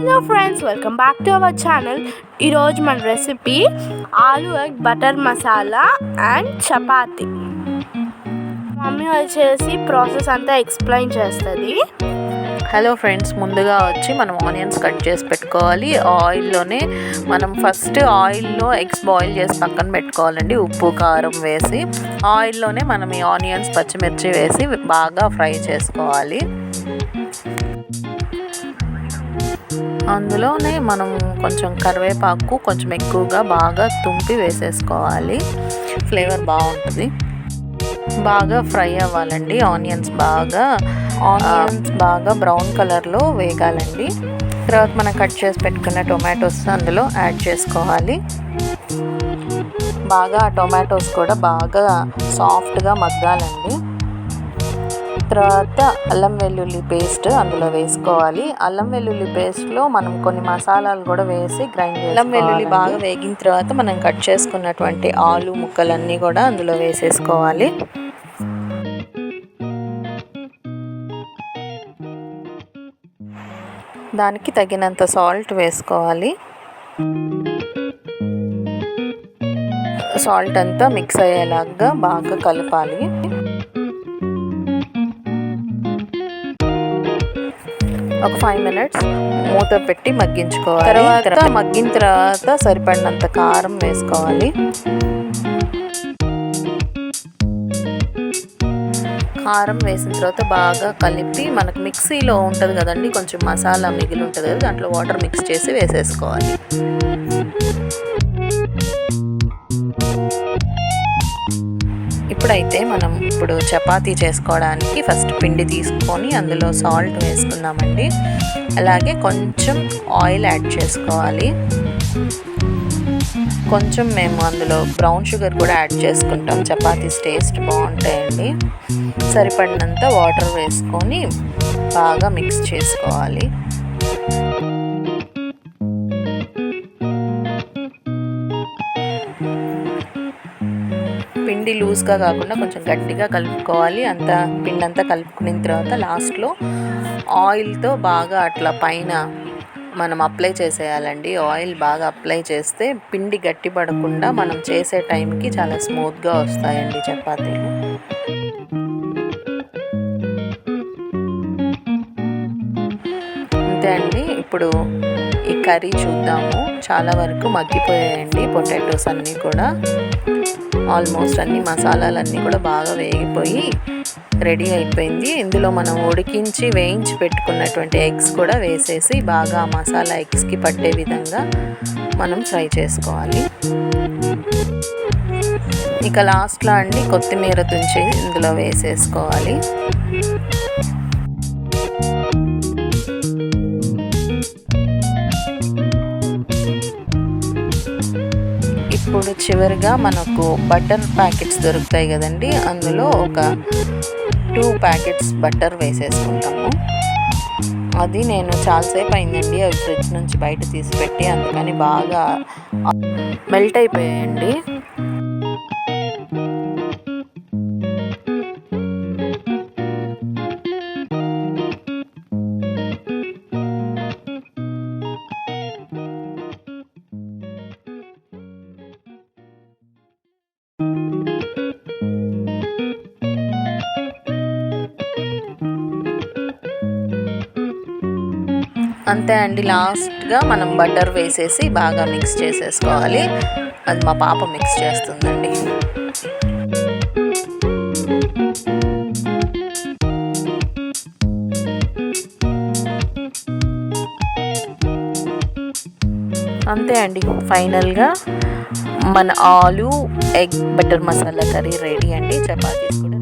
Hello friends, welcome back to our channel. ఈరోజు మన recipe ఆలు egg butter masala and chapati. Mummy వచ్చేసి ప్రాసెస్ అంతా ఎక్స్ప్లెయిన్ చేస్తుంది. హలో ఫ్రెండ్స్, ముందుగా వచ్చి మనం ఆనియన్స్ కట్ చేసి పెట్టుకోవాలి. ఆయిల్లోనే మనం ఫస్ట్ ఆయిల్లో ఎగ్స్ బాయిల్ చేసి పక్కన పెట్టుకోవాలండి. ఉప్పు కారం వేసి ఆయిల్లోనే మనం ఈ ఆనియన్స్ పచ్చిమిర్చి వేసి బాగా ఫ్రై చేసుకోవాలి. అందులోనే మనం కొంచెం కరివేపాకు కొంచెం ఎక్కువగా బాగా తుంపి వేసేసుకోవాలి. ఫ్లేవర్ బాగుంటుంది. బాగా ఫ్రై అవ్వాలండి. ఆనియన్స్ బాగా బ్రౌన్ కలర్లో వేగాలండి. తర్వాత మనం కట్ చేసి పెట్టుకున్న టొమాటోస్ అందులో యాడ్ చేసుకోవాలి. బాగా ఆ టొమాటోస్ కూడా బాగా సాఫ్ట్గా మగ్గాలండి. తర్వాత అల్లం వెల్లుల్లి పేస్ట్ అందులో వేసుకోవాలి. అల్లం వెల్లుల్లి పేస్ట్లో మనం కొన్ని మసాలాలు కూడా వేసి గ్రైండ్ చేసి అల్లం వెల్లుల్లి బాగా వేగిన తర్వాత మనం కట్ చేసుకున్నటువంటి ఆలు ముక్కలన్నీ కూడా అందులో వేసేసుకోవాలి. దానికి తగినంత సాల్ట్ వేసుకోవాలి. సాల్ట్ అంతా మిక్స్ అయ్యేలాగా బాగా కలపాలి. ఒక 5 minutes మూత పెట్టి మగ్గించుకోవాలి. తర్వాత మగ్గిన తర్వాత సరిపడినంత కారం వేసుకోవాలి. కారం వేసిన తర్వాత బాగా కలిపి మనకు మిక్సీలో ఉంటుంది కదండి, కొంచెం మసాలా మిగిలి ఉంటుంది కదా, దాంట్లో వాటర్ మిక్స్ చేసి వేసేసుకోవాలి. ఇప్పుడైతే మనం చపాతీ చేసుకోవడానికి ఫస్ట్ పిండి తీసుకొని అందులో సాల్ట్ వేసుకున్నామండి. అలాగే కొంచెం ఆయిల్ యాడ్ చేసుకోవాలి. కొంచెం మేము అందులో బ్రౌన్ షుగర్ కూడా యాడ్ చేసుకుంటాం. చపాతీస్ టేస్ట్ బాగుంటాయండి. సరిపడినంత వాటర్ వేసుకొని బాగా మిక్స్ చేసుకోవాలి. పిండి లూజ్గా కాకుండా కొంచెం గట్టిగా కలుపుకోవాలి. పిండి అంతా కలుపుకున్న తర్వాత లాస్ట్లో ఆయిల్తో బాగా అట్లా పైన మనం అప్లై చేసేయాలండి. ఆయిల్ బాగా అప్లై చేస్తే పిండి గట్టి పడకుండా మనం చేసే టైంకి చాలా స్మూత్గా వస్తాయండి చపాతీలు. అంతే అండి. ఇప్పుడు ఈ కర్రీ చూద్దాము. చాలా వరకు మగ్గిపోయాయండి పొటాటోస్ అన్నీ కూడా. ఆల్మోస్ట్ అన్ని మసాలాలన్నీ కూడా బాగా వేగిపోయి రెడీ అయిపోయింది. ఇందులో మనం ఉడికించి వేయించి పెట్టుకున్నటువంటి ఎగ్స్ కూడా వేసేసి బాగా ఆ మసాలా ఎగ్స్కి పట్టే విధంగా మనం ఫ్రై చేసుకోవాలి. ఇక లాస్ట్లో అండి కొత్తిమీర తుంచి ఇందులో వేసేసుకోవాలి. ఇప్పుడు చివరిగా మనకు బటర్ ప్యాకెట్స్ దొరుకుతాయి కదండి, అందులో ఒక 2 ప్యాకెట్స్ బటర్ వేసేసుకుంటాము. అది నేను చాలాసేపు అయిందండి అవి ఫ్రిడ్జ్ నుంచి బయట తీసి పెట్టి, అందుకని బాగా మెల్ట్ అయిపోయాయండి. అంతే అండి. లాస్ట్గా మనం బటర్ వేసేసి బాగా మిక్స్ చేసేసుకోవాలి. అది మా పాప మిక్స్ చేస్తుందండి. అంతే అండి. ఫైనల్గా మన ఆలు egg butter masala curry ready అండి. చపాతీస్ కూడా